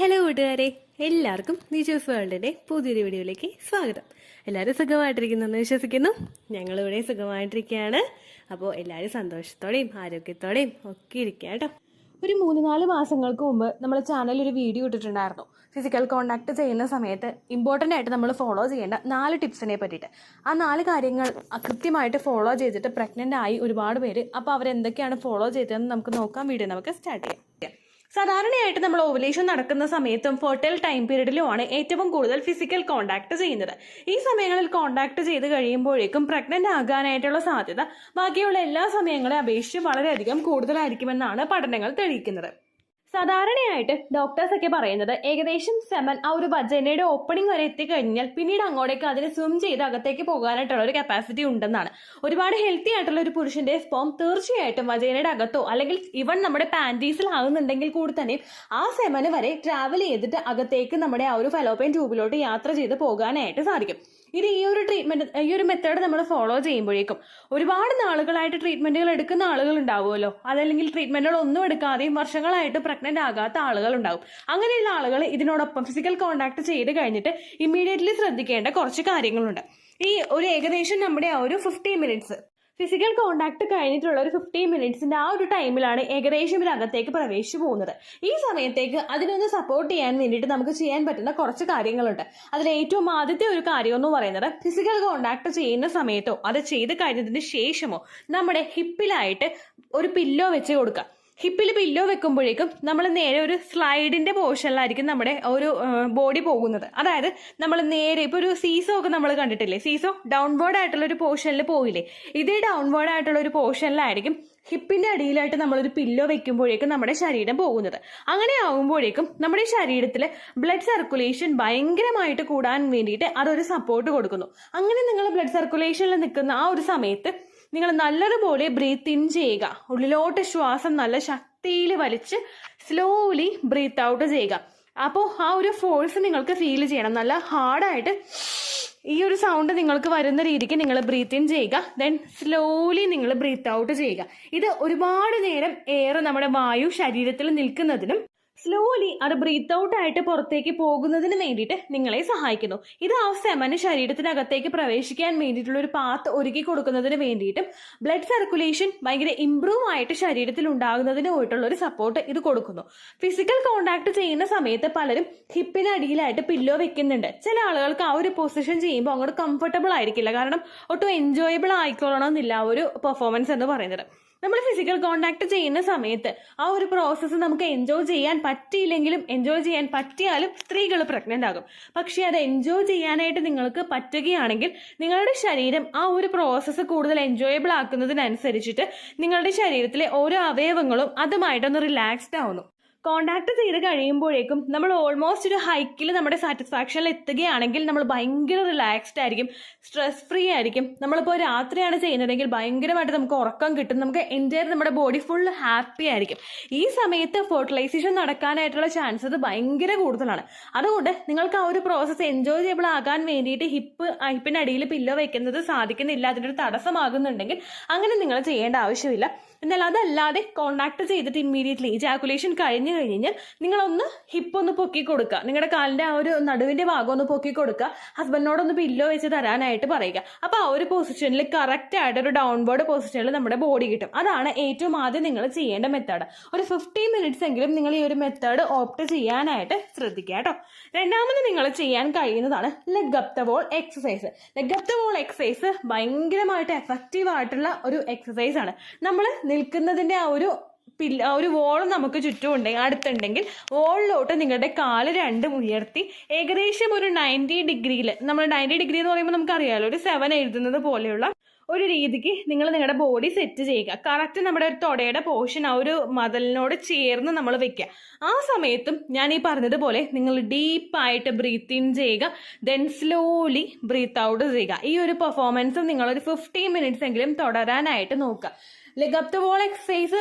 Hello കൂട്ടുകാരെ, എല്ലാവർക്കും നിജോസ് വേൾഡിന്റെ പുതിയൊരു വീഡിയോയിലേക്ക് സ്വാഗതം. എല്ലാവരും സുഖമായിട്ടിരിക്കുന്നെന്ന് വിശ്വസിക്കുന്നു. ഞങ്ങളിവിടെ സുഖമായിട്ടിരിക്കുകയാണ്. അപ്പോൾ എല്ലാവരും സന്തോഷത്തോടെയും ആരോഗ്യത്തോടെയും ഒക്കെ ഇരിക്കുക കേട്ടോ. ഒരു 3-4 മാസങ്ങൾക്ക് മുമ്പ് നമ്മൾ ചാനലിൽ ഒരു വീഡിയോ ഇട്ടിട്ടുണ്ടായിരുന്നു. ഫിസിക്കൽ കോണ്ടാക്ട് ചെയ്യുന്ന സമയത്ത് ഇമ്പോർട്ടൻ്റ് ആയിട്ട് നമ്മൾ ഫോളോ ചെയ്യേണ്ട 4 ടിപ്സിനെ പറ്റിയിട്ട്. ആ 4 കാര്യങ്ങൾ കൃത്യമായിട്ട് ഫോളോ ചെയ്തിട്ട് പ്രഗ്നൻ്റ് ആയി ഒരുപാട് പേര്. അപ്പോൾ അവരെന്തൊക്കെയാണ് ഫോളോ ചെയ്തതെന്ന് നമുക്ക് നോക്കാം. വീഡിയോ നമുക്ക് സ്റ്റാർട്ട് ചെയ്യാം. സാധാരണയായിട്ട് നമ്മൾ ഓവുലേഷൻ നടക്കുന്ന സമയത്തും ഫെർട്ടൈൽ ടൈം പീരീഡിലുമാണ് ഏറ്റവും കൂടുതൽ ഫിസിക്കൽ കോണ്ടാക്ട് ചെയ്യുന്നത്. ഈ സമയങ്ങളിൽ കോണ്ടാക്ട് ചെയ്ത് കഴിയുമ്പോഴേക്കും പ്രഗ്നന്റ് ആകാനായിട്ടുള്ള സാധ്യത ബാക്കിയുള്ള എല്ലാ സമയങ്ങളെ അപേക്ഷിച്ച് വളരെയധികം കൂടുതലായിരിക്കുമെന്നാണ് പഠനങ്ങൾ തെളിയിക്കുന്നത്. സാധാരണയായിട്ട് ഡോക്ടേഴ്സ് ഒക്കെ പറയുന്നത് ഏകദേശം 7 ആ ഒരു വജൈനയുടെ ഓപ്പണിംഗ് വരെ എത്തിക്കഴിഞ്ഞാൽ പിന്നീട് അങ്ങോട്ടേക്ക് അതിന് സ്വിം ചെയ്ത് അകത്തേക്ക് പോകാനായിട്ടുള്ള ഒരു കപ്പാസിറ്റി ഉണ്ടെന്നാണ്. ഒരുപാട് ഹെൽത്തി ആയിട്ടുള്ള ഒരു പുരുഷന്റെ സ്പേം തീർച്ചയായിട്ടും വജൈനയുടെ അകത്തോ അല്ലെങ്കിൽ ഇവൺ നമ്മുടെ പാൻറ്റീസിലാകുന്നുണ്ടെങ്കിൽ കൂടി തന്നെ ആ 7 വരെ ട്രാവൽ ചെയ്തിട്ട് അകത്തേക്ക് നമ്മുടെ ആ ഒരു ഫലോപ്പിയൻ ട്യൂബിലോട്ട് യാത്ര ചെയ്ത് പോകാനായിട്ട് സാധിക്കും. ഇത് ഈ ഒരു മെത്തേഡ് നമ്മൾ ഫോളോ ചെയ്യുമ്പോഴേക്കും ഒരുപാട് നാളുകളായിട്ട് ട്രീറ്റ്മെന്റുകൾ എടുക്കുന്ന ആളുകൾ ഉണ്ടാവുമല്ലോ, അതല്ലെങ്കിൽ ട്രീറ്റ്മെന്റുകൾ ഒന്നും എടുക്കാതെയും വർഷങ്ങളായിട്ട് പ്രഗ്നന്റ് ആകാത്ത ആളുകൾ ഉണ്ടാവും. അങ്ങനെയുള്ള ആളുകൾ ഇതിനോടൊപ്പം ഫിസിക്കൽ കോണ്ടാക്ട് ചെയ്ത് കഴിഞ്ഞിട്ട് ഇമ്മീഡിയറ്റ്ലി ശ്രദ്ധിക്കേണ്ട കുറച്ച് കാര്യങ്ങളുണ്ട്. ഈ ഒരു ഏകദേശം നമ്മുടെ ആ ഒരു 50 മിനിറ്റ്സ് ഫിസിക്കൽ കോണ്ടാക്ട് കഴിഞ്ഞിട്ടുള്ള ഒരു 50 മിനിറ്റ്സിന്റെ ആ ഒരു ടൈമിലാണ് ഏകദേശം ഇതിനകത്തേക്ക് പ്രവേശിച്ചു പോകുന്നത്. ഈ സമയത്തേക്ക് അതിനൊന്ന് സപ്പോർട്ട് ചെയ്യാൻ വേണ്ടിയിട്ട് നമുക്ക് ചെയ്യാൻ പറ്റുന്ന കുറച്ച് കാര്യങ്ങളുണ്ട്. അതിൽ ഏറ്റവും ആദ്യത്തെ ഒരു കാര്യം എന്ന് പറയുന്നത്, ഫിസിക്കൽ കോണ്ടാക്ട് ചെയ്യുന്ന സമയത്തോ അത് ചെയ്ത് കഴിഞ്ഞതിന് ശേഷമോ നമ്മുടെ ഹിപ്പിലായിട്ട് ഒരു പില്ലോ വെച്ച് കൊടുക്കുക. ഹിപ്പിൽ പില്ലോ വെക്കുമ്പോഴേക്കും നമ്മൾ നേരെ ഒരു സ്ലൈഡിന്റെ പോർഷനിലായിരിക്കും നമ്മുടെ ഒരു ബോഡി പോകുന്നത്. അതായത് നമ്മൾ നേരെ ഇപ്പോൾ ഒരു സീസോ ഒക്കെ നമ്മൾ കണ്ടിട്ടില്ലേ, സീസോ ഡൗൺവേർഡ് ആയിട്ടുള്ള ഒരു പോർഷനിൽ പോയില്ലേ, ഇതേ ഡൗൺവേർഡ് ആയിട്ടുള്ള ഒരു പോർഷനിലായിരിക്കും ഹിപ്പിന്റെ അടിയിലായിട്ട് നമ്മളൊരു പില്ലോ വെക്കുമ്പോഴേക്കും നമ്മുടെ ശരീരം പോകുന്നത്. അങ്ങനെ ആകുമ്പോഴേക്കും നമ്മുടെ ശരീരത്തിൽ ബ്ലഡ് സർക്കുലേഷൻ ഭയങ്കരമായിട്ട് കൂടാൻ വേണ്ടിയിട്ട് അതൊരു സപ്പോർട്ട് കൊടുക്കുന്നു. അങ്ങനെ നിങ്ങൾ ബ്ലഡ് സർക്കുലേഷനിൽ നിൽക്കുന്ന ആ ഒരു സമയത്ത് നിങ്ങൾ നല്ലതുപോലെ ബ്രീത്ത് ഇൻ ചെയ്യുക. ഉള്ളിലോട്ട് ശ്വാസം നല്ല ശക്തിയിൽ വലിച്ച് സ്ലോലി ബ്രീത്ത് ഔട്ട് ചെയ്യുക. അപ്പോൾ ആ ഒരു ഫോഴ്സ് നിങ്ങൾക്ക് ഫീൽ ചെയ്യണം. നല്ല ഹാർഡായിട്ട് ഈ ഒരു സൗണ്ട് നിങ്ങൾക്ക് വരുന്ന രീതിക്ക് നിങ്ങൾ ബ്രീത്ത് ഇൻ ചെയ്യുക. ദെൻ സ്ലോലി നിങ്ങൾ ബ്രീത്ത് ഔട്ട് ചെയ്യുക. ഇത് ഒരുപാട് നേരം എയർ നമ്മുടെ വായു ശരീരത്തിൽ നിൽക്കുന്നതിനും സ്ലോലി അത് ബ്രീത്ത് ഔട്ട് ആയിട്ട് പുറത്തേക്ക് പോകുന്നതിന് വേണ്ടിയിട്ട് നിങ്ങളെ സഹായിക്കുന്നു. ഇത് ആ സെമന് ശരീരത്തിനകത്തേക്ക് പ്രവേശിക്കാൻ വേണ്ടിയിട്ടുള്ള ഒരു പാത്ത് ഒരുക്കി കൊടുക്കുന്നതിന് വേണ്ടിയിട്ടും ബ്ലഡ് സർക്കുലേഷൻ ഭയങ്കര ഇംപ്രൂവ് ആയിട്ട് ശരീരത്തിൽ ഉണ്ടാകുന്നതിന് പോയിട്ടുള്ള ഒരു സപ്പോർട്ട് ഇത് കൊടുക്കുന്നു. ഫിസിക്കൽ കോണ്ടാക്ട് ചെയ്യുന്ന സമയത്ത് പലരും ഹിപ്പിന് അടിയിലായിട്ട് പില്ലോ വെക്കുന്നുണ്ട്. ചില ആളുകൾക്ക് ആ ഒരു പൊസിഷൻ ചെയ്യുമ്പോൾ അങ്ങോട്ട് കംഫർട്ടബിൾ ആയിരിക്കില്ല, കാരണം ഒട്ടും എൻജോയബിൾ ആയിക്കൊള്ളണമെന്നില്ല ആ ഒരു പെർഫോമൻസ് എന്ന് പറയുന്നത്. നമ്മൾ ഫിസിക്കൽ കോണ്ടാക്ട് ചെയ്യുന്ന സമയത്ത് ആ ഒരു പ്രോസസ്സ് നമുക്ക് എൻജോയ് ചെയ്യാൻ പറ്റിയില്ലെങ്കിലും എൻജോയ് ചെയ്യാൻ പറ്റിയാലും സ്ത്രീകൾ പ്രഗ്നന്റ് ആകും. പക്ഷെ അത് എൻജോയ് ചെയ്യാനായിട്ട് നിങ്ങൾക്ക് പറ്റുകയാണെങ്കിൽ നിങ്ങളുടെ ശരീരം ആ ഒരു പ്രോസസ്സ് കൂടുതൽ എൻജോയബിൾ ആക്കുന്നതിനനുസരിച്ചിട്ട് നിങ്ങളുടെ ശരീരത്തിലെ ഓരോ അവയവങ്ങളും അതുമായിട്ടൊന്ന് റിലാക്സ്ഡ് ആവുന്നു. കോണ്ടാക്ട് ചെയ്ത് കഴിയുമ്പോഴേക്കും നമ്മൾ ഓൾമോസ്റ്റ് ഒരു ഹൈക്കിൽ നമ്മുടെ സാറ്റിസ്ഫാക്ഷനിൽ എത്തുകയാണെങ്കിൽ നമ്മൾ ഭയങ്കര റിലാക്സ്ഡ് ആയിരിക്കും, സ്ട്രെസ് ഫ്രീ ആയിരിക്കും. നമ്മളിപ്പോൾ രാത്രിയാണ് ചെയ്യുന്നതെങ്കിൽ ഭയങ്കരമായിട്ട് നമുക്ക് ഉറക്കം കിട്ടും, നമുക്ക് എൻജോയ് നമ്മുടെ ബോഡി ഫുൾ ഹാപ്പി ആയിരിക്കും. ഈ സമയത്ത് ഫെർട്ടിലൈസേഷൻ നടക്കാനായിട്ടുള്ള ചാൻസസ് ഭയങ്കര കൂടുതലാണ്. അതുകൊണ്ട് നിങ്ങൾക്ക് ആ ഒരു പ്രോസസ്സ് എൻജോയ് ചെയ്യബിൾ ആകാൻ വേണ്ടിയിട്ട് ഹിപ്പിനടിയിൽ പില്ലോ വെക്കുന്നത് സാധിക്കുന്നില്ല, അതിനൊരു തടസ്സമാകുന്നുണ്ടെങ്കിൽ അങ്ങനെ നിങ്ങൾ ചെയ്യേണ്ട ആവശ്യമില്ല. എന്നാൽ അതല്ലാതെ കോണ്ടാക്ട് ചെയ്തിട്ട് ഇമ്മീഡിയറ്റ്ലി ഇജാക്കുലേഷൻ കഴിഞ്ഞു കഴിഞ്ഞാൽ നിങ്ങളൊന്ന് ഹിപ്പ് ഒന്ന് പൊക്കി കൊടുക്കുക. നിങ്ങളുടെ കാലിന്റെ ആ ഒരു നടുവിന്റെ ഭാഗം ഒന്ന് പൊക്കി കൊടുക്കുക. ഹസ്ബൻഡിനോടൊന്ന് പില്ലോ വെച്ച് തരാനായിട്ട് പറയുക. അപ്പോൾ ആ ഒരു പൊസിഷനിൽ കറക്റ്റ് ആയിട്ട് ഒരു ഡൗൺവേർഡ് പൊസിഷനിൽ നമ്മുടെ ബോഡി കിട്ടും. അതാണ് ഏറ്റവും ആദ്യം നിങ്ങൾ ചെയ്യേണ്ട മെത്തേഡ്. ഒരു 50 മിനിറ്റ്സ് എങ്കിലും നിങ്ങൾ ഈ ഒരു മെത്തേഡ് ഓപ്റ്റ് ചെയ്യാനായിട്ട് ശ്രദ്ധിക്കുക കേട്ടോ. രണ്ടാമത് നിങ്ങൾ ചെയ്യാൻ കഴിയുന്നതാണ് leg up the wall exercise. Leg up the wall exercise ഭയങ്കരമായിട്ട് എഫക്റ്റീവ് ആയിട്ടുള്ള ഒരു എക്സസൈസ് ആണ്. നമ്മൾ നിൽക്കുന്നതിന്റെ ആ ഒരു വോൾ നമുക്ക് ചുറ്റും ഉണ്ടെങ്കിൽ അടുത്തുണ്ടെങ്കിൽ വോളിലോട്ട് നിങ്ങളുടെ കാല് രണ്ടും ഉയർത്തി ഏകദേശം ഒരു 90 ഡിഗ്രിയിൽ, നമ്മൾ 90 ഡിഗ്രി എന്ന് പറയുമ്പോൾ നമുക്കറിയാമല്ലോ, ഒരു 7 എഴുതുന്നത് പോലെയുള്ള ഒരു രീതിക്ക് നിങ്ങൾ നിങ്ങളുടെ ബോഡി സെറ്റ് ചെയ്യുക. കറക്റ്റ് നമ്മുടെ ഒരു തൊടയുടെ പോർഷൻ ആ ഒരു മതിലിനോട് ചേർന്ന് നമ്മൾ വെക്കുക. ആ സമയത്തും ഞാൻ ഈ പറഞ്ഞതുപോലെ നിങ്ങൾ ഡീപ്പായിട്ട് ബ്രീത്ത് ഇൻ ചെയ്യുക, ദെൻ സ്ലോലി ബ്രീത്ത് ഔട്ട് ചെയ്യുക. ഈ ഒരു പെർഫോമൻസും നിങ്ങളൊരു 50 മിനിറ്റ്സ് എങ്കിലും തുടരാനായിട്ട് നോക്കുക. Leg up the wall exercise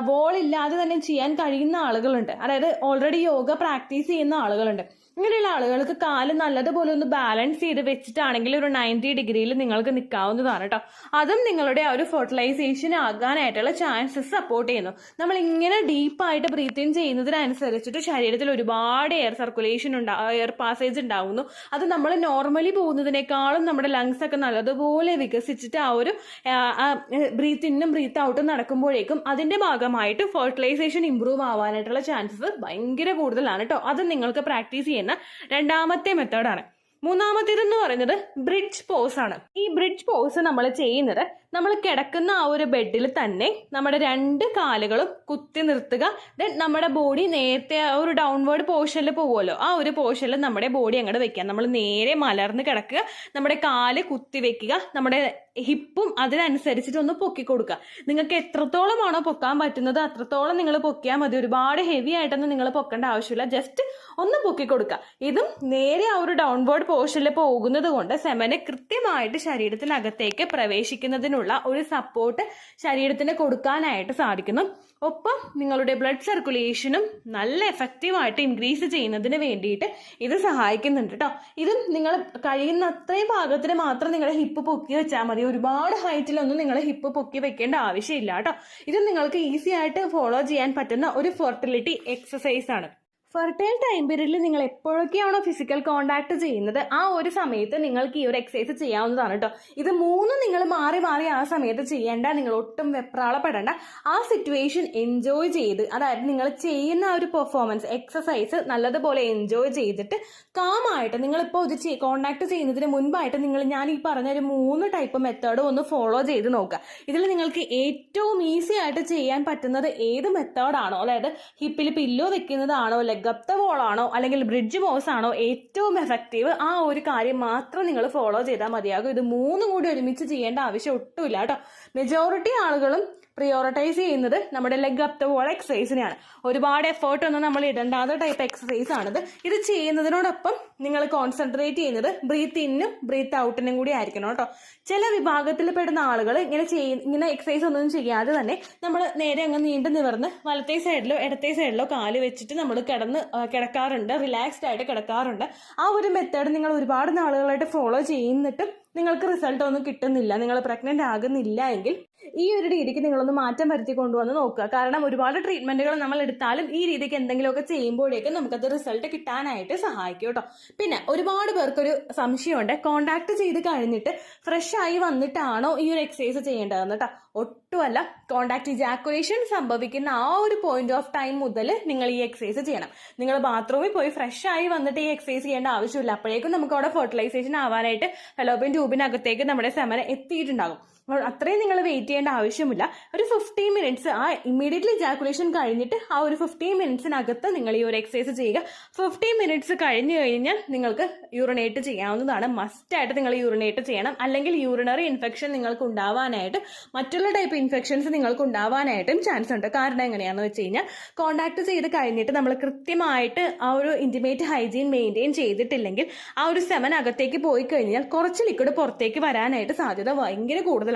wall ഇല്ലാതെ തന്നെ ചെയ്യാൻ കഴിയുന്ന ആളുകളുണ്ട്. അതായത് ഓൾറെഡി യോഗ പ്രാക്ടീസ് ചെയ്യുന്ന ആളുകളുണ്ട്. ഇങ്ങനെയുള്ള ആളുകൾക്ക് കാല് നല്ലതുപോലെ ഒന്ന് ബാലൻസ് ചെയ്ത് വെച്ചിട്ടാണെങ്കിൽ ഒരു 90 ഡിഗ്രിയിൽ നിങ്ങൾക്ക് നിൽക്കാവുന്നതാണ് കേട്ടോ. അതും നിങ്ങളുടെ ആ ഒരു ഫെർട്ടിലൈസേഷൻ ആകാനായിട്ടുള്ള ചാൻസസ് സപ്പോർട്ട് ചെയ്യുന്നു. നമ്മൾ ഇങ്ങനെ ഡീപ്പായിട്ട് ബ്രീത്ത് ഇൻ ചെയ്യുന്നതിനനുസരിച്ചിട്ട് ശരീരത്തിൽ ഒരുപാട് എയർ സർക്കുലേഷൻ എയർ പാസേജ് ഉണ്ടാവുന്നു. അത് നമ്മൾ നോർമലി പോകുന്നതിനേക്കാളും നമ്മുടെ ലങ്സ് ഒക്കെ നല്ലതുപോലെ വികസിച്ചിട്ട് ആ ഒരു ബ്രീത്ത് ഇന്നും ബ്രീത്ത് ഔട്ടും നടക്കുമ്പോഴേക്കും അതിന്റെ ഭാഗമായിട്ട് ഫെർട്ടിലൈസേഷൻ ഇംപ്രൂവ് ആവാനായിട്ടുള്ള ചാൻസസ് ഭയങ്കര കൂടുതലാണ് കേട്ടോ. അത് നിങ്ങൾക്ക് പ്രാക്ടീസ് ചെയ്യുന്ന രണ്ടാമത്തെ മെത്തേഡാണ്. മൂന്നാമത്തേതെന്ന് പറയുന്നത് ബ്രിഡ്ജ് പോസ് ആണ്. ഈ ബ്രിഡ്ജ് പോസ് നമ്മൾ ചെയ്യുന്നത് നമ്മൾ കിടക്കുന്ന ആ ഒരു ബെഡിൽ തന്നെ നമ്മുടെ 2 കാലുകളും കുത്തി നിർത്തുക. ദെൻ നമ്മുടെ ബോഡി നേരത്തെ ആ ഒരു ഡൗൺവേർഡ് പോർഷനിൽ പോകുമല്ലോ, ആ ഒരു പോർഷനിൽ നമ്മുടെ ബോഡി അങ്ങോട്ട് വെക്കുക. നമ്മൾ നേരെ മലർന്ന് കിടക്കുക, നമ്മുടെ കാല് കുത്തി വെക്കുക, നമ്മുടെ ഹിപ്പും അതിനനുസരിച്ചിട്ട് ഒന്ന് പൊക്കി കൊടുക്കുക. നിങ്ങൾക്ക് എത്രത്തോളമാണോ പൊക്കാൻ പറ്റുന്നത് അത്രത്തോളം നിങ്ങൾ പൊക്കിയാൽ മതി. ഒരുപാട് ഹെവി ആയിട്ടൊന്നും നിങ്ങൾ പൊക്കേണ്ട ആവശ്യമില്ല, ജസ്റ്റ് ഒന്ന് പൊക്കി കൊടുക്കുക. ഇതും നേരെ ആ ഒരു ഡൗൺവേർഡ് പോർഷനിൽ പോകുന്നത് കൊണ്ട് സെമന് കൃത്യമായിട്ട് ശരീരത്തിനകത്തേക്ക് പ്രവേശിക്കുന്നതിനുള്ള ഒരു സപ്പോർട്ട് ശരീരത്തിന് കൊടുക്കാനായിട്ട് സാധിക്കുന്നു. ഒപ്പം നിങ്ങളുടെ ബ്ലഡ് സർക്കുലേഷനും നല്ല എഫക്റ്റീവായിട്ട് ഇൻക്രീസ് ചെയ്യുന്നതിന് വേണ്ടിയിട്ട് ഇത് സഹായിക്കുന്നുണ്ട് കേട്ടോ. ഇതും നിങ്ങൾ കഴിയുന്ന അത്രയും ഭാഗത്തിന് മാത്രം നിങ്ങളുടെ ഹിപ്പ് പൊക്കി വെച്ചാൽ മതി. ഒരുപാട് ഹൈറ്റിലൊന്നും നിങ്ങൾ ഹിപ്പ് പൊക്കി വെക്കേണ്ട ആവശ്യമില്ല കേട്ടോ. ഇത് നിങ്ങൾക്ക് ഈസി ആയിട്ട് ഫോളോ ചെയ്യാൻ പറ്റുന്ന ഒരു ഫെർട്ടിലിറ്റി എക്സസൈസ് ആണ്. ഫെർട്ടൈൽ ടൈം പീരീഡിൽ നിങ്ങൾ എപ്പോഴൊക്കെയാണോ ഫിസിക്കൽ കോണ്ടാക്ട് ചെയ്യുന്നത് ആ ഒരു സമയത്ത് നിങ്ങൾക്ക് ഈ ഒരു എക്സസൈസ് ചെയ്യാവുന്നതാണ് കേട്ടോ. ഇത് 3 നിങ്ങൾ മാറി മാറി ആ സമയത്ത് ചെയ്യേണ്ട, നിങ്ങൾ ഒട്ടും വെപ്രാളപ്പെടേണ്ട. ആ സിറ്റുവേഷൻ എൻജോയ് ചെയ്ത്, അതായത് നിങ്ങൾ ചെയ്യുന്ന ആ ഒരു പെർഫോമൻസ് എക്സസൈസ് നല്ലതുപോലെ എൻജോയ് ചെയ്തിട്ട് കാമായിട്ട് നിങ്ങളിപ്പോൾ ഇത് കോണ്ടാക്ട് ചെയ്യുന്നതിന് മുൻപായിട്ട് ഞാൻ ഈ പറഞ്ഞ ഒരു 3 ടൈപ്പ് മെത്തേഡ് ഒന്ന് ഫോളോ ചെയ്ത് നോക്കുക. ഇതിൽ നിങ്ങൾക്ക് ഏറ്റവും ഈസി ആയിട്ട് ചെയ്യാൻ പറ്റുന്നത് ഏത് മെത്തേഡാണോ, അതായത് ഹിപ്പിൽ പില്ലോ വെക്കുന്നതാണോ, ഗപ്ത വോളാണോ അല്ലെങ്കിൽ ബ്രിഡ്ജ് പോസ് ആണോ ഏറ്റവും എഫക്റ്റീവ്, ആ ഒരു കാര്യം മാത്രം നിങ്ങൾ ഫോളോ ചെയ്താൽ മതിയാകും. ഇത് 3 കൂടി ഒരുമിച്ച് ചെയ്യേണ്ട ആവശ്യം ഒട്ടുമില്ല കേട്ടോ. മെജോറിറ്റി ആളുകളും പ്രിയോറിറ്റൈസ് ചെയ്യുന്നത് നമ്മുടെ ലെഗ് അപ് ദ വോൾ എക്സസൈസിനെയാണ്. ഒരുപാട് എഫേർട്ട് ഒന്നും നമ്മൾ ഇടണ്ടാത്ത ടൈപ്പ് എക്സസൈസ് ആണിത്. ഇത് ചെയ്യുന്നതിനോടൊപ്പം നിങ്ങൾ കോൺസെൻട്രേറ്റ് ചെയ്യുന്നത് ബ്രീത്ത് ഇന്നും ബ്രീത്ത് ഔട്ടിനും കൂടി ആയിരിക്കണം കേട്ടോ. ചില വിഭാഗത്തിൽ പെടുന്ന ആളുകൾ ഇങ്ങനെ എക്സസൈസ് ഒന്നും ചെയ്യാതെ തന്നെ നമ്മൾ നേരെ അങ്ങ് നീണ്ടു നിവർന്ന് വലത്തെ സൈഡിലോ ഇടത്തെ സൈഡിലോ കാല് വെച്ചിട്ട് നമ്മൾ കിടക്കാറുണ്ട്, റിലാക്സ്ഡ് ആയിട്ട് കിടക്കാറുണ്ട്. ആ ഒരു മെത്തേഡ് നിങ്ങൾ ഒരുപാട് നാളുകളായിട്ട് ഫോളോ ചെയ്യുന്നിട്ടും നിങ്ങൾക്ക് റിസൾട്ട് ഒന്നും കിട്ടുന്നില്ല, നിങ്ങൾ പ്രഗ്നന്റ് ആകുന്നില്ല എങ്കിൽ ഈ ഒരു രീതിക്ക് നിങ്ങളൊന്ന് മാറ്റം വരുത്തി കൊണ്ടുവന്ന് നോക്കുക. കാരണം ഒരുപാട് ട്രീറ്റ്മെന്റുകൾ നമ്മൾ എടുത്താലും ഈ രീതിക്ക് എന്തെങ്കിലുമൊക്കെ ചെയ്യുമ്പോഴേക്കും നമുക്കത് റിസൾട്ട് കിട്ടാനായിട്ട് സഹായിക്കും കേട്ടോ. പിന്നെ ഒരുപാട് പേർക്കൊരു സംശയമുണ്ട്, കോണ്ടാക്ട് ചെയ്ത് കഴിഞ്ഞിട്ട് ഫ്രഷ് ആയി വന്നിട്ടാണോ ഈ ഒരു എക്സസൈസ് ചെയ്യേണ്ടതെന്ന് കേട്ടോ. ഒട്ടുമല്ല. കോണ്ടാക്ട് ഇജാക്കുലേഷൻ സംഭവിക്കുന്ന ആ ഒരു പോയിന്റ് ഓഫ് ടൈം മുതൽ നിങ്ങൾ ഈ എക്സസൈസ് ചെയ്യണം. നിങ്ങൾ ബാത്റൂമിൽ പോയി ഫ്രഷ് ആയി വന്നിട്ട് ഈ എക്സസൈസ് ചെയ്യേണ്ട ആവശ്യമില്ല. അപ്പോഴേക്കും നമുക്ക് അവിടെ ഫെർട്ടിലൈസേഷൻ ആവാനായിട്ട് ഫെലോപ്പിയൻ ട്യൂബിനകത്തേക്ക് നമ്മുടെ സെമന എത്തിയിട്ടുണ്ടാകും. അത്രയും നിങ്ങൾ വെയിറ്റ് ചെയ്യേണ്ട ആവശ്യമില്ല. ഒരു 15 മിനിറ്റ്സ് ആ ഇമ്മീഡിയറ്റ്ലി ഇജാക്കുലേഷൻ കഴിഞ്ഞിട്ട് ആ ഒരു 15 മിനിറ്റ്സിനകത്ത് നിങ്ങൾ ഈ ഒരു എക്സസൈസ് ചെയ്യുക. 15 മിനിറ്റ്സ് കഴിഞ്ഞു കഴിഞ്ഞാൽ നിങ്ങൾക്ക് യൂറിനേറ്റ് ചെയ്യാവുന്നതാണ്. മസ്റ്റായിട്ട് നിങ്ങൾ യൂറിനേറ്റ് ചെയ്യണം. അല്ലെങ്കിൽ യൂറിനറി ഇൻഫെക്ഷൻ നിങ്ങൾക്ക് ഉണ്ടാവാനായിട്ട്, മറ്റുള്ള ടൈപ്പ് ഇൻഫെക്ഷൻസ് നിങ്ങൾക്ക് ഉണ്ടാവാനായിട്ടും ചാൻസ് ഉണ്ട്. കാരണം എങ്ങനെയാണെന്ന് വെച്ച് കഴിഞ്ഞാൽ കോണ്ടാക്ട് ചെയ്ത് കഴിഞ്ഞിട്ട് നമ്മൾ കൃത്യമായിട്ട് ആ ഒരു ഇന്റിമേറ്റ് ഹൈജീൻ മെയിൻറ്റെയിൻ ചെയ്തിട്ടില്ലെങ്കിൽ ആ ഒരു സെമൻ അകത്തേക്ക് പോയി കഴിഞ്ഞാൽ കുറച്ച് ലിക്വിഡ് പുറത്തേക്ക് വരാനായിട്ട് സാധ്യത ഭയങ്കര കൂടുതലാണ്.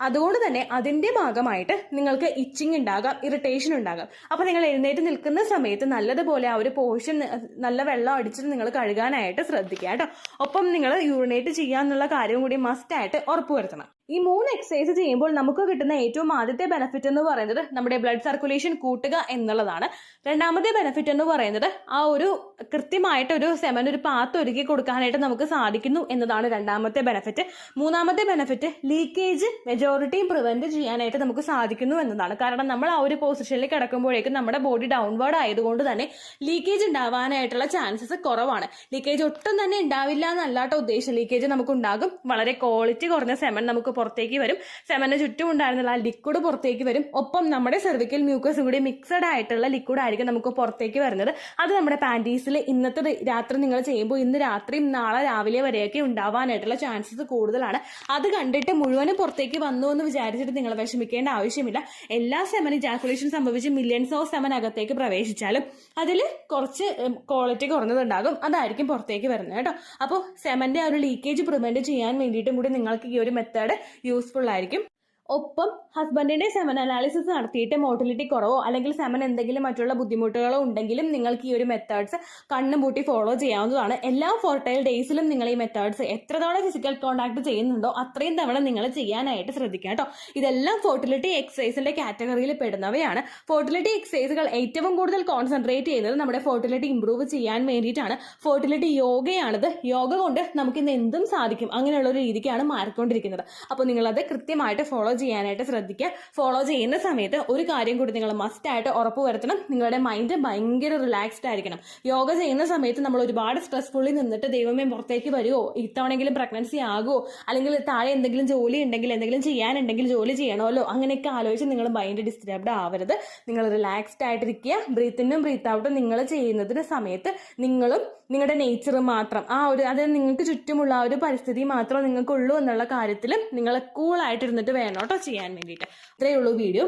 അതുകൊണ്ട് തന്നെ അതിന്റെ ഭാഗമായിട്ട് നിങ്ങൾക്ക് ഇച്ചിങ് ഉണ്ടാകാം, ഇറിറ്റേഷൻ ഉണ്ടാകാം. അപ്പൊ നിങ്ങൾ എഴുന്നേറ്റ് നിൽക്കുന്ന സമയത്ത് നല്ലതുപോലെ ആ ഒരു പോർഷൻ നല്ല വെള്ളം അടിച്ചിട്ട് നിങ്ങൾ കഴുകാനായിട്ട് ശ്രദ്ധിക്കുക കേട്ടോ. ഒപ്പം നിങ്ങൾ യൂറിനേറ്റ് ചെയ്യാന്നുള്ള കാര്യം കൂടി മസ്റ്റ് ആയിട്ട് ഉറപ്പുവരുത്തണം. ഈ 3 എക്സസൈസ് ചെയ്യുമ്പോൾ നമുക്ക് കിട്ടുന്ന ഏറ്റവും ആദ്യത്തെ ബെനിഫിറ്റ് എന്ന് പറയുന്നത് നമ്മുടെ ബ്ലഡ് സർക്കുലേഷൻ കൂട്ടുക എന്നുള്ളതാണ്. രണ്ടാമത്തെ ബെനിഫിറ്റ് എന്ന് പറയുന്നത് ആ ഒരു കൃത്യമായിട്ട് ഒരു സെമൻ ഒരു പാത്ത് ഒരുക്കി കൊടുക്കാനായിട്ട് നമുക്ക് സാധിക്കുന്നു എന്നതാണ് രണ്ടാമത്തെ ബെനിഫിറ്റ്. മൂന്നാമത്തെ ബെനിഫിറ്റ് ലീക്കേജ് മെജോറിറ്റിയും പ്രിവെന്റ് ചെയ്യാനായിട്ട് നമുക്ക് സാധിക്കുന്നു എന്നതാണ്. കാരണം നമ്മൾ ആ ഒരു പൊസിഷനിൽ കിടക്കുമ്പോഴേക്കും നമ്മുടെ ബോഡി ഡൗൺവേർഡ് ആയതുകൊണ്ട് തന്നെ ലീക്കേജ് ഉണ്ടാവാനായിട്ടുള്ള ചാൻസസ് കുറവാണ്. ലീക്കേജ് ഒട്ടും തന്നെ ഉണ്ടാവില്ല എന്നല്ലാട്ടോ ഉദ്ദേശം. ലീക്കേജ് നമുക്ക് ഉണ്ടാകും. വളരെ ക്വാളിറ്റി കുറഞ്ഞ സെമൻ നമുക്ക് പുറത്തേക്ക് വരും. സെമന് ചുറ്റും ഉണ്ടായിരുന്നുള്ള ആ ലിക്വിഡ് പുറത്തേക്ക് വരും. ഒപ്പം നമ്മുടെ സെർവിക്കൽ മ്യൂക്കസും കൂടി മിക്സഡ് ആയിട്ടുള്ള ലിക്വിഡ് ആയിരിക്കും നമുക്ക് പുറത്തേക്ക് വരുന്നത്. അത് നമ്മുടെ പാൻറ്റീസിൽ ഇന്നത്തെ രാത്രി നിങ്ങൾ ചെയ്യുമ്പോൾ ഇന്ന് രാത്രിയും നാളെ രാവിലെ വരെയൊക്കെ ഉണ്ടാവാനായിട്ടുള്ള ചാൻസസ് കൂടുതലാണ്. അത് കണ്ടിട്ട് മുഴുവനും പുറത്തേക്ക് വന്നു എന്ന് വിചാരിച്ചിട്ട് നിങ്ങൾ വിഷമിക്കേണ്ട ആവശ്യമില്ല. എല്ലാ സെമൻ ഇജാക്കുലേഷൻ സംഭവിച്ച് മില്യൺസ് ഓഫ് സെമൻ അകത്തേക്ക് പ്രവേശിച്ചാലും അതിൽ കുറച്ച് ക്വാളിറ്റി കുറഞ്ഞതുണ്ടാകും. അതായിരിക്കും പുറത്തേക്ക് വരുന്നത് കേട്ടോ. അപ്പോൾ സെമന്റെ ആ ഒരു ലീക്കേജ് പ്രിവെന്റ് ചെയ്യാൻ വേണ്ടിയിട്ടും കൂടി നിങ്ങൾക്ക് ഈ ഒരു മെത്തേഡ് യൂസ്ഫുൾ ആയിരിക്കും. ഒപ്പം ഹസ്ബൻഡിന്റെ സെമൻ അനാലിസിസ് നടത്തിയിട്ട് മോട്ടിലിറ്റി കുറവോ അല്ലെങ്കിൽ സെമൻ എന്തെങ്കിലും മറ്റുള്ള ബുദ്ധിമുട്ടുകളോ ഉണ്ടെങ്കിലും നിങ്ങൾക്ക് ഈ ഒരു മെത്തേഡ്സ് കണ്ണും പൂട്ടി ഫോളോ ചെയ്യാവുന്നതാണ്. എല്ലാ ഫോർട്ടൈൽ ഡേയ്സിലും നിങ്ങൾ ഈ മെത്തേഡ്സ് എത്ര തവണ ഫിസിക്കൽ കോൺടാക്ട് ചെയ്യുന്നുണ്ടോ അത്രയും തവണ നിങ്ങൾ ചെയ്യാനായിട്ട് ശ്രദ്ധിക്കുക കേട്ടോ. ഇതെല്ലാം ഫോർട്ടിലിറ്റി എക്സസൈസിന്റെ കാറ്റഗറിയിൽ പെടുന്നവയാണ്. ഫോർട്ടിലിറ്റി എക്സസൈസുകൾ ഏറ്റവും കൂടുതൽ കോൺസെൻട്രേറ്റ് ചെയ്യുന്നത് നമ്മുടെ ഫോർട്ടിലിറ്റി ഇംപ്രൂവ് ചെയ്യാൻ വേണ്ടിയിട്ടാണ്. ഫോർട്ടിലിറ്റി യോഗയാണിത്. യോഗ കൊണ്ട് നമുക്ക് ഇന്ന് എന്തും സാധിക്കും, അങ്ങനെയുള്ള ഒരു രീതിക്കാണ് മാറിക്കൊണ്ടിരിക്കുന്നത്. അപ്പോൾ നിങ്ങളത് കൃത്യമായിട്ട് ഫോളോ ചെയ്യാനായിട്ട് ശ്രദ്ധിക്കുക. ഫോളോ ചെയ്യുന്ന സമയത്ത് ഒരു കാര്യം കൂടി നിങ്ങൾ മസ്റ്റ് ആയിട്ട് ഉറപ്പ് വരുത്തണം, നിങ്ങളുടെ മൈൻഡ് ഭയങ്കര റിലാക്സ്ഡ് ആയിരിക്കണം. യോഗ ചെയ്യുന്ന സമയത്ത് നമ്മൾ ഒരുപാട് സ്ട്രെസ്ഫുള്ളി നിന്നിട്ട് ദൈവമേ പുറത്തേക്ക് വരുമോ, ഇത്തവണെങ്കിലും പ്രഗ്നൻസി ആകുമോ, അല്ലെങ്കിൽ താഴെ എന്തെങ്കിലും ജോലി ഉണ്ടെങ്കിൽ എന്തെങ്കിലും ചെയ്യാനുണ്ടെങ്കിൽ ജോലി ചെയ്യണമല്ലോ, അങ്ങനെയൊക്കെ ആലോചിച്ച് നിങ്ങൾ മൈൻഡ് ഡിസ്റ്റർബ്ഡ് ആവരുത്. നിങ്ങൾ റിലാക്സ്ഡ് ആയിട്ടിരിക്കുക. ബ്രീത്ത് ഇന്നും ബ്രീത്ത് ഔട്ടും നിങ്ങൾ ചെയ്യുന്നതിന് സമയത്ത് നിങ്ങളും നിങ്ങളുടെ നേച്ചറും മാത്രം അതായത് നിങ്ങൾക്ക് ചുറ്റുമുള്ള ആ ഒരു പരിസ്ഥിതി മാത്രം നിങ്ങൾക്കുള്ളൂ എന്നുള്ള കാര്യത്തിലും നിങ്ങൾ കൂളായിട്ടിരുന്നിട്ട് വേണം കേട്ടോ ചെയ്യാൻ വേണ്ടിയിട്ട്. ഇത്രയേ ഉള്ളൂ വീഡിയോ.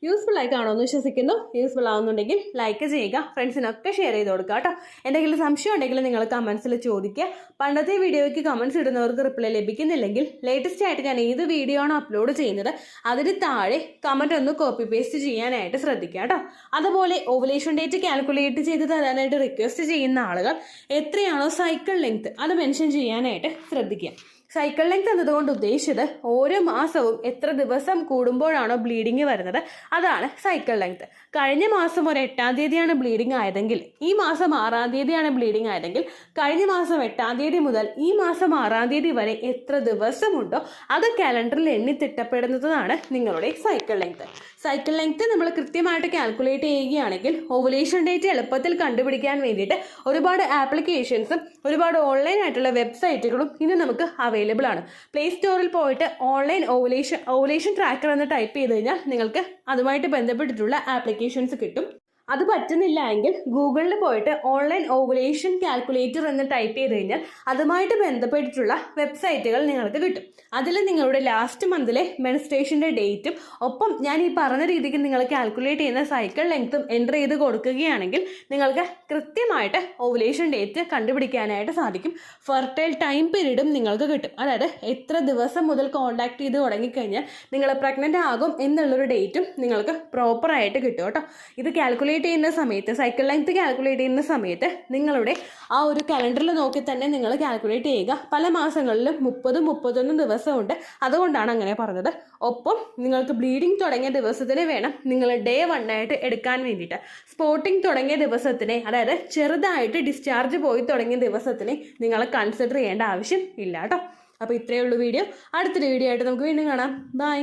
യൂസ്ഫുൾ ആയി കാണുമെന്ന് വിശ്വസിക്കുന്നു. യൂസ്ഫുൾ ആവുന്നുണ്ടെങ്കിൽ ലൈക്ക് ചെയ്യുക, ഫ്രണ്ട്സിനൊക്കെ ഷെയർ ചെയ്ത് കൊടുക്കുക കേട്ടോ. എന്തെങ്കിലും സംശയം ഉണ്ടെങ്കിൽ നിങ്ങൾ കമൻസിൽ ചോദിക്കുക. പണ്ടത്തെ വീഡിയോയ്ക്ക് കമൻസ് ഇടുന്നവർക്ക് റിപ്ലൈ ലഭിക്കുന്നില്ലെങ്കിൽ ലേറ്റസ്റ്റ് ആയിട്ട് ഞാൻ ഏത് വീഡിയോ ആണോ അപ്ലോഡ് ചെയ്യുന്നത് അതിന് താഴെ കമൻറ്റ് ഒന്ന് കോപ്പി പേസ്റ്റ് ചെയ്യാനായിട്ട് ശ്രദ്ധിക്കുക കേട്ടോ. അതുപോലെ ഓവുലേഷൻ ഡേറ്റ് കാൽക്കുലേറ്റ് ചെയ്ത് തരാനായിട്ട് റിക്വസ്റ്റ് ചെയ്യുന്ന ആളുകൾ എത്രയാണോ സൈക്കിൾ ലെങ്ത് അത് മെൻഷൻ ചെയ്യാനായിട്ട് ശ്രദ്ധിക്കുക. സൈക്കിൾ ലെങ്ത് എന്നതുകൊണ്ട് ഉദ്ദേശിച്ചത് ഓരോ മാസവും എത്ര ദിവസം കൂടുമ്പോഴാണോ ബ്ലീഡിങ് വരുന്നത് അതാണ് സൈക്കിൾ ലെങ്ത്. കഴിഞ്ഞ മാസം ഒരു 8-ാം തീയതിയാണ് ബ്ലീഡിങ് ആയതെങ്കിൽ ഈ മാസം 6-ാം തീയതിയാണ് ബ്ലീഡിങ് ആയതെങ്കിൽ കഴിഞ്ഞ മാസം 8-ാം തീയതി മുതൽ ഈ മാസം 6-ാം തീയതി വരെ എത്ര ദിവസമുണ്ടോ അത് കാലണ്ടറിൽ എണ്ണി തിട്ടപ്പെടുന്നതാണ് നിങ്ങളുടെ സൈക്കിൾ ലെങ്ത്. സൈക്കിൾ ലെങ്ത് നമ്മൾ കൃത്യമായിട്ട് കാൽക്കുലേറ്റ് ചെയ്യുകയാണെങ്കിൽ ഓവുലേഷൻ ഡേറ്റ് എളുപ്പത്തിൽ കണ്ടുപിടിക്കാൻ വേണ്ടിയിട്ട് ഒരുപാട് ആപ്ലിക്കേഷൻസും ഒരുപാട് ഓൺലൈൻ ആയിട്ടുള്ള വെബ്സൈറ്റുകളും ഇന്ന് നമുക്ക് അവൈലബിൾ ആണ്. പ്ലേ സ്റ്റോറിൽ പോയിട്ട് ഓൺലൈൻ ഓവുലേഷൻ ട്രാക്കർ എന്ന് ടൈപ്പ് ചെയ്ത് കഴിഞ്ഞാൽ നിങ്ങൾക്ക് അതുമായിട്ട് ബന്ധപ്പെട്ടിട്ടുള്ള ആപ്ലിക്കേഷൻസ് കിട്ടും. അത് പറ്റുന്നില്ല എങ്കിൽ ഗൂഗിളിൽ പോയിട്ട് ഓൺലൈൻ ഓവുലേഷൻ കാൽക്കുലേറ്റർ എന്ന് ടൈപ്പ് ചെയ്ത് കഴിഞ്ഞാൽ അതുമായിട്ട് ബന്ധപ്പെട്ടിട്ടുള്ള വെബ്സൈറ്റുകൾ നിങ്ങൾക്ക് കിട്ടും. അതിൽ നിങ്ങളുടെ ലാസ്റ്റ് മന്തിലെ മെൻസ്ട്രേഷൻ്റെ ഡേറ്റും ഒപ്പം ഞാൻ ഈ പറഞ്ഞ രീതിക്ക് നിങ്ങൾ കാൽക്കുലേറ്റ് ചെയ്യുന്ന സൈക്കിൾ ലെങ്ത്തും എൻ്റർ ചെയ്ത് കൊടുക്കുകയാണെങ്കിൽ നിങ്ങൾക്ക് കൃത്യമായിട്ട് ഓവുലേഷൻ ഡേറ്റ് കണ്ടുപിടിക്കാനായിട്ട് സാധിക്കും. ഫെർട്ടൈൽ ടൈം പീരീഡും നിങ്ങൾക്ക് കിട്ടും. അതായത് എത്ര ദിവസം മുതൽ കോൺടാക്ട് ചെയ്ത് തുടങ്ങിക്കഴിഞ്ഞാൽ നിങ്ങൾ പ്രഗ്നൻ്റ് ആകും എന്നുള്ളൊരു ഡേറ്റും നിങ്ങൾക്ക് പ്രോപ്പറായിട്ട് കിട്ടും കേട്ടോ. ഇത് കാൽക്കുലേറ്റ് ചെയ്യുന്ന സമയത്ത് സൈക്കിൾ ലെങ്ത് കാൽക്കുലേറ്റ് ചെയ്യുന്ന സമയത്ത് നിങ്ങളുടെ ആ ഒരു കലണ്ടറിൽ നോക്കി തന്നെ നിങ്ങൾ കാൽക്കുലേറ്റ് ചെയ്യുക. പല മാസങ്ങളിലും 30-31 ദിവസമുണ്ട്, അതുകൊണ്ടാണ് അങ്ങനെ പറഞ്ഞത്. ഒപ്പം നിങ്ങൾക്ക് ബ്ലീഡിങ് തുടങ്ങിയ ദിവസത്തിന് വേണം നിങ്ങൾ ഡേ 1 ആയിട്ട് എടുക്കാൻ വേണ്ടിയിട്ട്. സ്പോട്ടിങ് തുടങ്ങിയ ദിവസത്തിനെ അതായത് ചെറുതായിട്ട് ഡിസ്ചാർജ് പോയി തുടങ്ങിയ ദിവസത്തിനെ നിങ്ങൾ കൺസിഡർ ചെയ്യേണ്ട ആവശ്യം ഇല്ല കേട്ടോ. അപ്പോൾ ഇത്രയേ ഉള്ളൂ വീഡിയോ. അടുത്തൊരു വീഡിയോ ആയിട്ട് നമുക്ക് വീണ്ടും കാണാം. ബൈ.